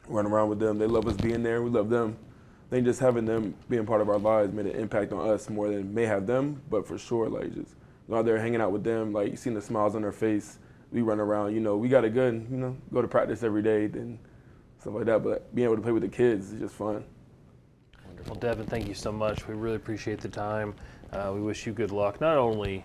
run around with them. They love us being there. We love them. I think just having them being part of our lives made an impact on us more than may have them, but for sure, just go out there hanging out with them, seeing the smiles on their face. We run around, we got it good, go to practice every day and stuff like that, but being able to play with the kids is just fun. Wonderful. Devon, thank you so much. We really appreciate the time. We wish you good luck, not only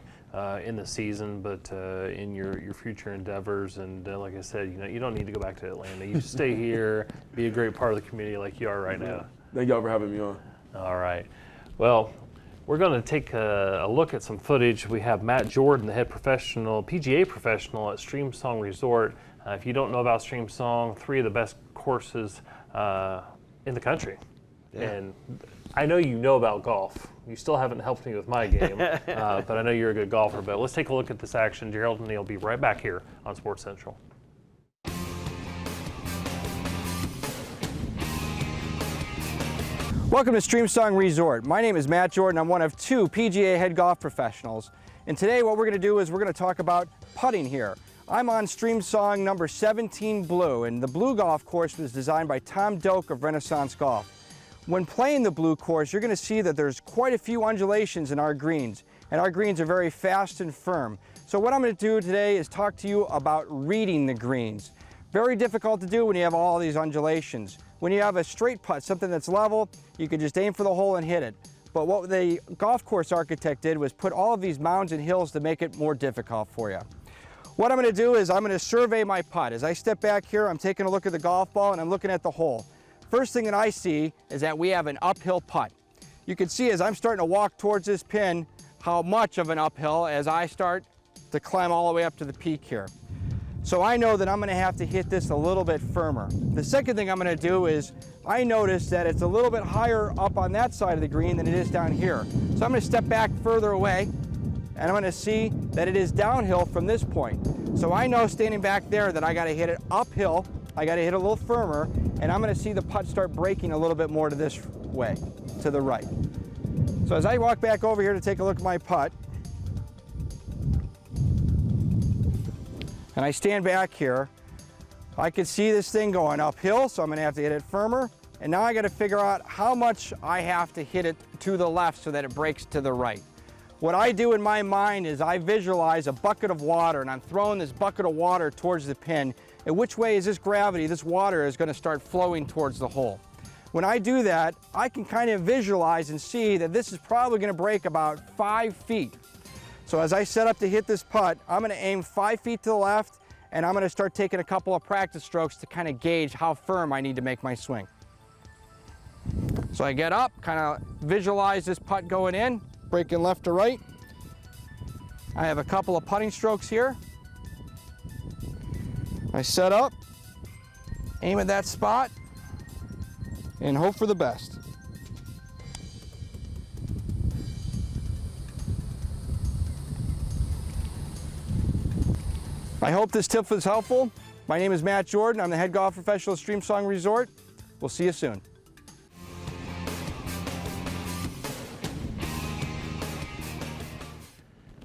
in the season, but in your future endeavors. And like I said, you don't need to go back to Atlanta. You stay here, be a great part of the community like you are right now. Thank y'all for having me on. All right. Well, we're going to take a look at some footage. We have Matt Jordan, the head PGA professional at Streamsong Resort. If you don't know about Streamsong, 3 of the best courses in the country. Yeah. And I know you know about golf. You still haven't helped me with my game, but I know you're a good golfer. But let's take a look at this action. Gerald and Neal will be right back here on Sports Central. Welcome to Streamsong Resort. My name is Matt Jordan. I'm one of 2 PGA head golf professionals. And today what we're going to do is we're going to talk about putting here. I'm on Streamsong number 17 Blue, and the Blue golf course was designed by Tom Doak of Renaissance Golf. When playing the Blue course, you're going to see that there's quite a few undulations in our greens, and our greens are very fast and firm. So what I'm going to do today is talk to you about reading the greens. Very difficult to do when you have all these undulations. When you have a straight putt, something that's level, you can just aim for the hole and hit it. But what the golf course architect did was put all of these mounds and hills to make it more difficult for you. What I'm going to do is I'm going to survey my putt. As I step back here, I'm taking a look at the golf ball and I'm looking at the hole. First thing that I see is that we have an uphill putt. You can see as I'm starting to walk towards this pin how much of an uphill as I start to climb all the way up to the peak here. So I know that I'm going to have to hit this a little bit firmer. The second thing I'm going to do is I notice that it's a little bit higher up on that side of the green than it is down here. So I'm going to step back further away and I'm going to see that it is downhill from this point. So I know standing back there that I got to hit it uphill, I got to hit it a little firmer, and I'm going to see the putt start breaking a little bit more to this way, to the right. So as I walk back over here to take a look at my putt, and I stand back here, I can see this thing going uphill, so I'm going to have to hit it firmer. And now I got to figure out how much I have to hit it to the left so that it breaks to the right. What I do in my mind is I visualize a bucket of water, and I'm throwing this bucket of water towards the pin. And which way is this gravity, this water is going to start flowing towards the hole. When I do that, I can kind of visualize and see that this is probably going to break about 5 feet. So as I set up to hit this putt, I'm going to aim 5 feet to the left, and I'm going to start taking a couple of practice strokes to kind of gauge how firm I need to make my swing. So I get up, kind of visualize this putt going in, breaking left to right. I have a couple of putting strokes here. I set up, aim at that spot, and hope for the best. I hope this tip was helpful. My name is Matt Jordan. I'm the head golf professional at Streamsong Resort. We'll see you soon.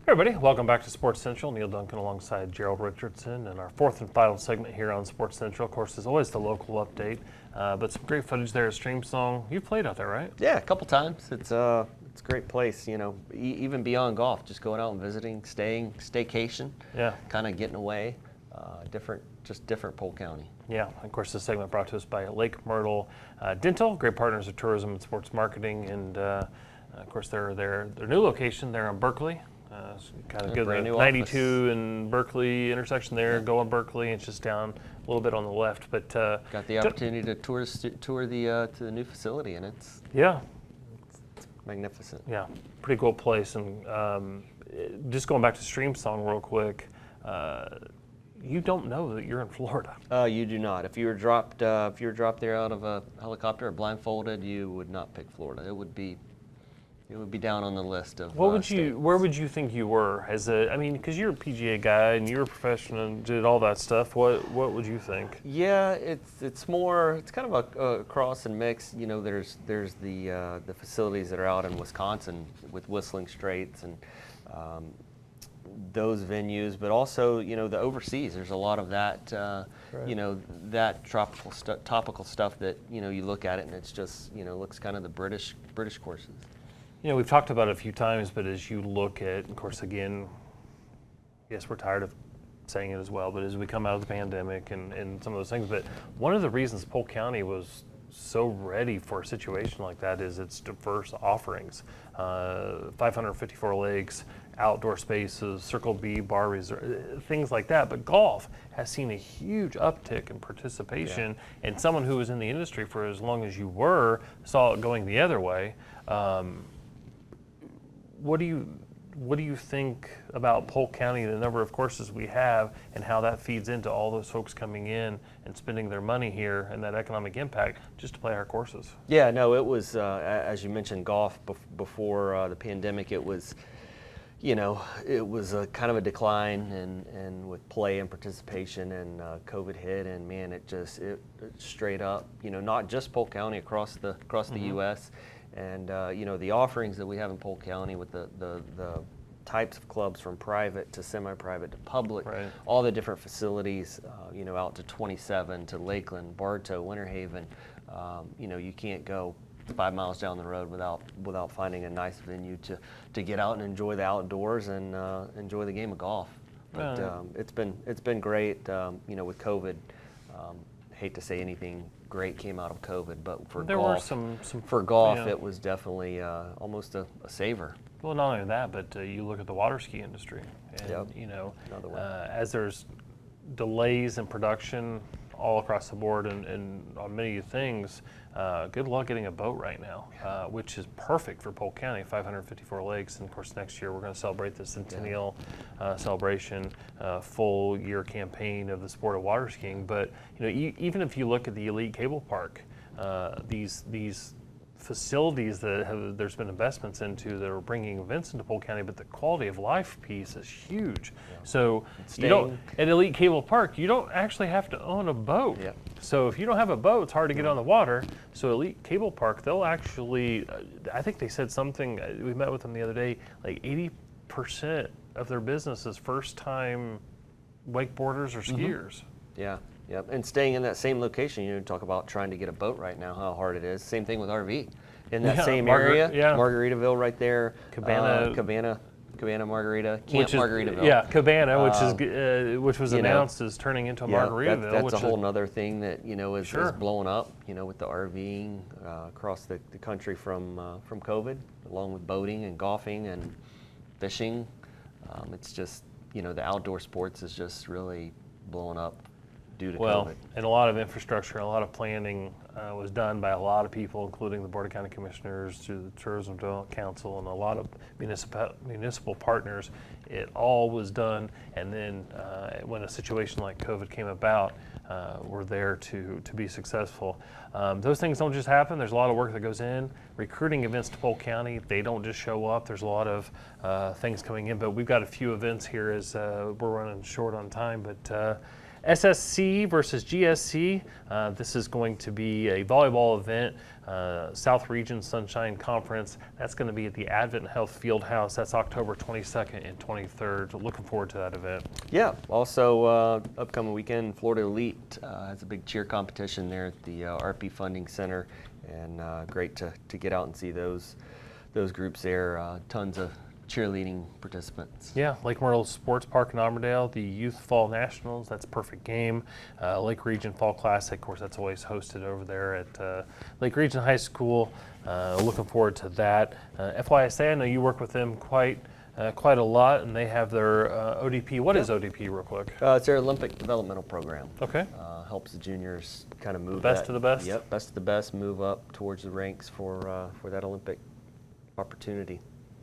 Hey everybody, welcome back to Sports Central. Neal Duncan alongside Gerald Richardson, and our 4th and final segment here on Sports Central. Of course, as always, the local update, but some great footage there at Streamsong. You've played out there, right? Yeah, a couple times. It's a great place, even beyond golf, just going out and visiting, staying, staycation, kind of getting away, different Polk County. Yeah, of course, this segment brought to us by Lake Myrtle Dental, great partners of tourism and sports marketing, and of course, their new location there on Berkeley. Kind of good, the 92 and Berkeley intersection there, go on Berkeley, it's just down a little bit on the left. But got the opportunity to tour the to the new facility, and it's magnificent. Yeah, pretty cool place. And just going back to Streamsong real quick, you don't know that you're in Florida. You do not. If you were dropped there out of a helicopter or blindfolded, you would not pick Florida. It would be It would be down on the list of. Where would you think you were as a? I mean, because you're a PGA guy and you're a professional and did all that stuff. What would you think? Yeah, it's more. It's kind of a cross and mix. You know, there's the facilities that are out in Wisconsin with Whistling Straits and those venues, but also the overseas. There's a lot of that. Right. That topical stuff that you look at it and it's just looks kind of the British courses. We've talked about it a few times, but as you look at, of course, again, yes, we're tired of saying it as well, but as we come out of the pandemic and some of those things, but one of the reasons Polk County was so ready for a situation like that is its diverse offerings. 554 lakes, outdoor spaces, Circle B, bar resort, things like that. But golf has seen a huge uptick in participation, and someone who was in the industry for as long as you were saw it going the other way. What do you think about Polk County, the number of courses we have, and how that feeds into all those folks coming in and spending their money here and that economic impact just to play our courses? Yeah, no, it was, as you mentioned, golf before the pandemic, it was, it was a kind of a decline and with play and participation, and COVID hit, and man, it straight up, not just Polk County, across the U.S., and the offerings that we have in Polk County with the types of clubs from private to semi-private to public, right. All the different facilities, out to 27 to Lakeland, Bartow, Winter Haven. You can't go 5 miles down the road without finding a nice venue to get out and enjoy the outdoors and enjoy the game of golf. But it's been great. With COVID, hate to say anything great came out of COVID, but for there golf, were some for golf, it was definitely almost a saver. Well, not only that, but you look at the water ski industry, and Another one. as there's delays in production all across the board and on many things, good luck getting a boat right now, which is perfect for Polk County, 554 lakes. And of course, next year we're going to celebrate the centennial celebration, full year campaign of the sport of water skiing. But even if you look at the Elite Cable Park, these facilities that there's been investments into that are bringing events into Polk County, but the quality of life piece is huge. Yeah. So at Elite Cable Park, you don't actually have to own a boat. Yeah. So if you don't have a boat, it's hard to get on the water. So Elite Cable Park, they'll actually, I think they said something, we met with them the other day, like 80% of their business is first-time wakeboarders or skiers. Yeah. Yep, and staying in that same location, talk about trying to get a boat right now, how hard it is. Same thing with RV. In that same area, Margaritaville right there, Cabana, Margarita, Camp Margaritaville. Yeah, Cabana, which was announced as turning into a Margaritaville. That's a whole nother thing that is blowing up. With the RVing across the country from COVID, along with boating and golfing and fishing. It's just the outdoor sports is just really blowing up. Due to COVID. And a lot of infrastructure, a lot of planning was done by a lot of people, including the Board of County Commissioners, through the Tourism Development Council, and a lot of municipal partners. It all was done, and then when a situation like COVID came about, we're there to be successful. Those things don't just happen. There's a lot of work that goes in. Recruiting events to Polk County, they don't just show up. There's a lot of things coming in, but we've got a few events here as we're running short on time, but SSC versus GSC. This is going to be a volleyball event, South Region Sunshine Conference. That's going to be at the Advent Health Fieldhouse. That's October 22nd and 23rd. Looking forward to that event. Yeah. Also, upcoming weekend, Florida Elite has a big cheer competition there at the RP Funding Center, and great to get out and see those groups there. Tons of cheerleading participants. Yeah, Lake Myrtle Sports Park in Auburndale, the Youth Fall Nationals, that's a perfect game. Lake Region Fall Classic, of course, that's always hosted over there at Lake Region High School. Looking forward to that. FYSA, I know you work with them quite a lot, and they have their ODP. What is ODP, real quick? It's their Olympic developmental program. Okay. Helps the juniors kind of move best to the best. Yep, best of the best, move up towards the ranks for that Olympic opportunity.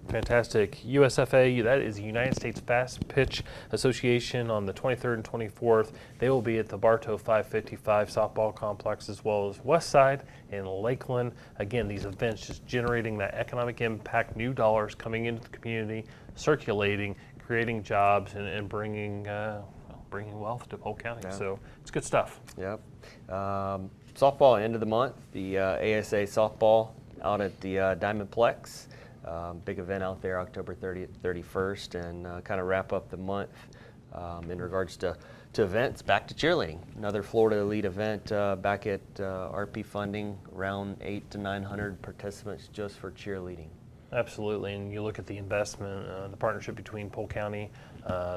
Fantastic. USFA, that is the United States Fast Pitch Association, on the 23rd and 24th. They will be at the Bartow 555 softball complex, as well as Westside and Lakeland. Again, these events just generating that economic impact, new dollars coming into the community, circulating, creating jobs, and bringing wealth to Polk County. Yeah. So it's good stuff. Yep. Softball, end of the month, the ASA softball out at the Diamondplex. Big event out there, October 30th, 31st, and kind of wrap up the month in regards to events. Back to cheerleading, another Florida Elite event back at RP funding, around 800 to 900 participants just for cheerleading. Absolutely, and you look at the investment, the partnership between Polk County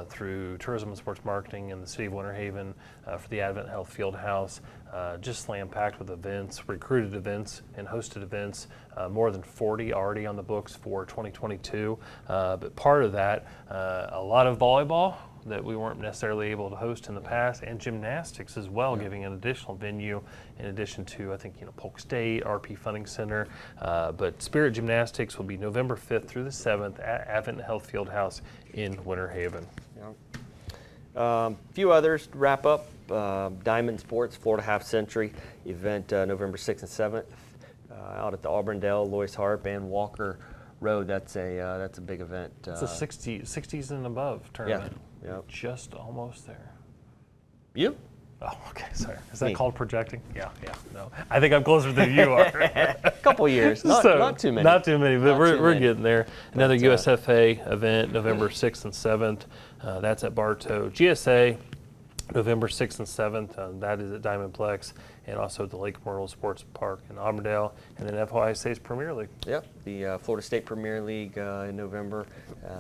through Tourism and Sports Marketing and the City of Winter Haven for the Advent Health Fieldhouse, just slam-packed with events, recruited events and hosted events, more than 40 already on the books for 2022. But part of that, a lot of volleyball that we weren't necessarily able to host in the past, and gymnastics as well, giving an additional venue in addition to, I think, Polk State, RP Funding Center. But Spirit Gymnastics will be November 5th through the 7th at Advent Health Fieldhouse in Winter Haven. A few others to wrap up. Diamond Sports Florida Half Century event November 6th and 7th out at the Auburndale, Lois Harp, and Walker Road. That's a big event. It's a 60s and above tournament. Yeah. Yep. Just almost there. You? Oh, okay, sorry. Is that Me. called projecting? Yeah, no. I think I'm closer than you are. A couple years, not too many. Not too many, but Not we're too many. getting there. Another USFA event, November 6th and 7th. That's at Bartow. GSA, November 6th and 7th. That is at Diamondplex, and also at the Lake Myrtle Sports Park in Auburndale. And then FYSA's Premier League. Yep, the Florida State Premier League in November.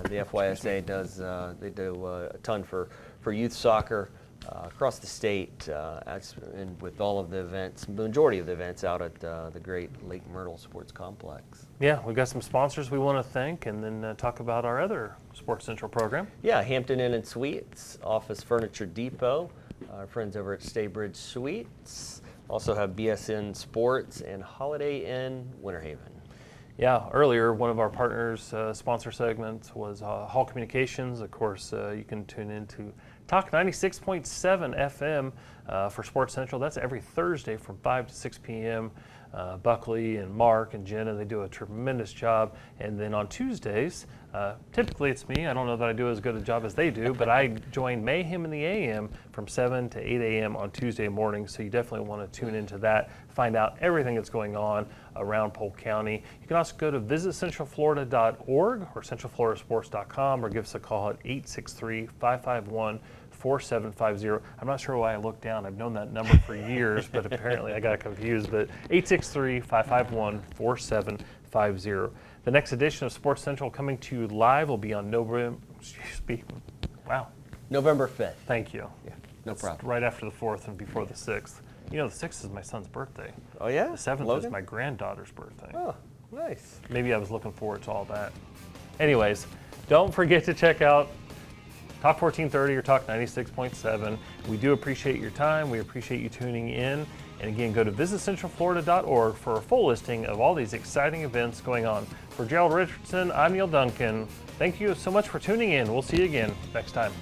The FYSA does they do a ton for youth soccer across the state, and with all of the events, the majority of the events out at the great Lake Myrtle Sports Complex. Yeah, we've got some sponsors we want to thank, and then talk about our other Sports Central program. Yeah, Hampton Inn and Suites, Office Furniture Depot, our friends over at Staybridge Suites. Also have BSN Sports and Holiday Inn Winter Haven. Yeah, earlier one of our partners' sponsor segments was Hall Communications. Of course, you can tune in to Talk 96.7 FM for Sports Central. That's every Thursday from 5 to 6 p.m. Buckley and Mark and Jenna, they do a tremendous job. And then on Tuesdays, typically it's me. I don't know that I do as good a job as they do, but I join Mayhem in the AM from 7 to 8 a.m. on Tuesday mornings. So you definitely want to tune into that, find out everything that's going on around Polk County. You can also go to visitcentralflorida.org or centralfloridasports.com, or give us a call at 863-551-4750. I'm not sure why I looked down. I've known that number for years, but apparently I got confused. But 863-551-4750. The next edition of Sports Central coming to you live will be on November 5th. Thank you. Yeah, no problem. Right after the 4th and before the 6th. You know, the 6th is my son's birthday. Oh yeah? The 7th Logan? is my granddaughter's birthday. Oh, nice. Maybe I was looking forward to all that. Anyways, don't forget to check out Talk 1430 or Talk 96.7. We do appreciate your time. We appreciate you tuning in. And again, go to visitcentralflorida.org for a full listing of all these exciting events going on. For Gerald Richardson, I'm Neal Duncan. Thank you so much for tuning in. We'll see you again next time.